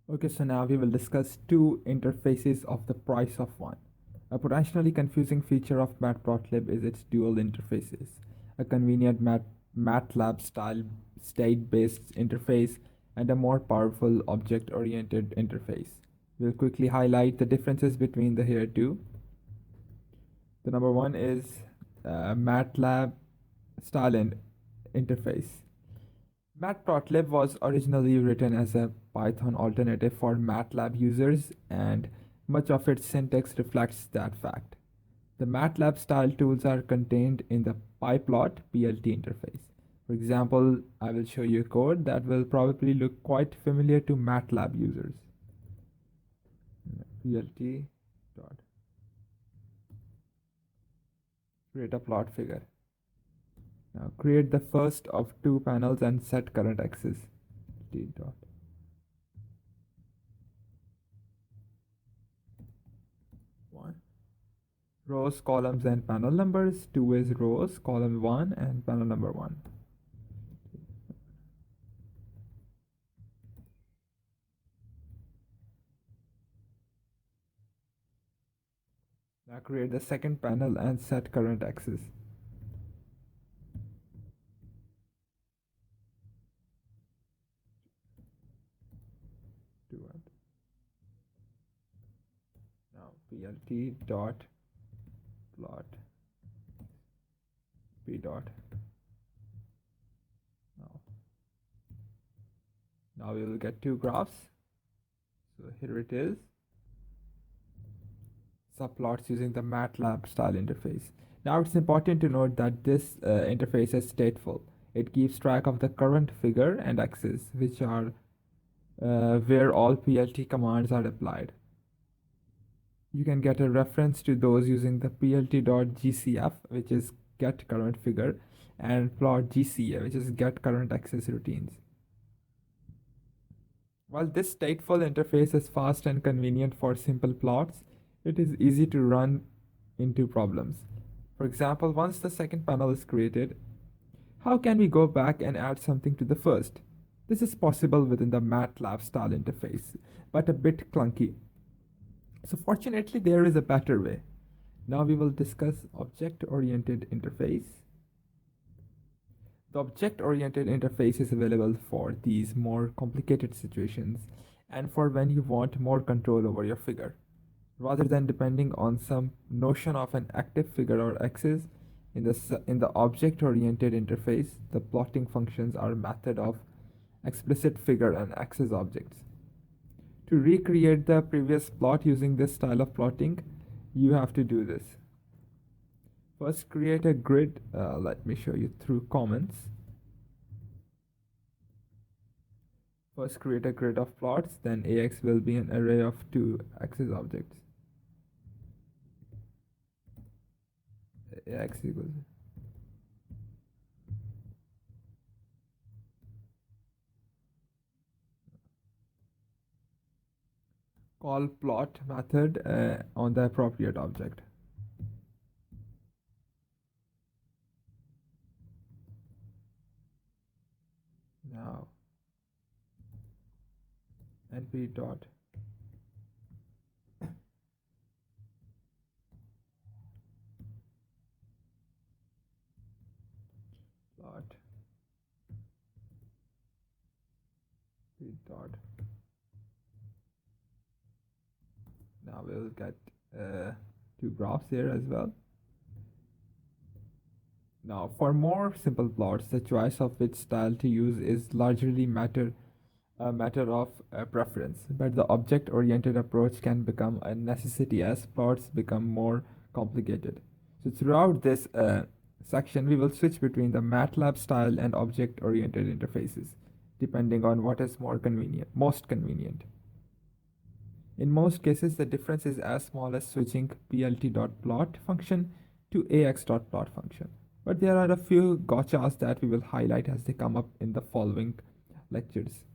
Okay, so now we will discuss two interfaces of the price of one. A potentially confusing feature of Matplotlib is its dual interfaces, a convenient MATLAB style state-based interface and a more powerful object-oriented interface. We'll quickly highlight the differences between the here two. The number one is MATLAB style interface. Matplotlib was originally written as a Python alternative for MATLAB users, and much of its syntax reflects that fact. The MATLAB style tools are contained in the PyPlot PLT interface. For example, I will show you code that will probably look quite familiar to MATLAB users. PLT dot create a plot figure. Now create the first of two panels and set current axis. T dot. One. Rows, columns, and panel numbers. Two is rows, column 1, and panel number 1. Now create the second panel and set current axis. Now plt dot plot p dot. Now we will get two graphs. So here it is. Subplots using the MATLAB style interface. Now it's important to note that this interface is stateful. It keeps track of the current figure and axis, which are where all PLT commands are applied. You can get a reference to those using the plt.gcf, which is get current figure, and plot.gca, which is get current axis routines. While this stateful interface is fast and convenient for simple plots, it is easy to run into problems. For example, once the second panel is created, how can we go back and add something to the first? This is possible within the MATLAB style interface, but a bit clunky. So fortunately, there is a better way. Now we will discuss object-oriented interface. The object-oriented interface is available for these more complicated situations and for when you want more control over your figure. Rather than depending on some notion of an active figure or axis, in the object-oriented interface, the plotting functions are a method of explicit figure and axis objects. To recreate the previous plot using this style of plotting, you have to do this. First, create a grid. Let me show you through comments. First, create a grid of plots, then AX will be an array of two axis objects. AX equals call plot method on the appropriate object. Now np dot plot p dot. Now we'll get two graphs here as well. Now, for more simple plots, the choice of which style to use is largely a matter of preference, but the object-oriented approach can become a necessity as plots become more complicated. So throughout this section, we will switch between the MATLAB style and object-oriented interfaces, depending on what is most convenient. In most cases, the difference is as small as switching plt.plot function to ax.plot function. But there are a few gotchas that we will highlight as they come up in the following lectures.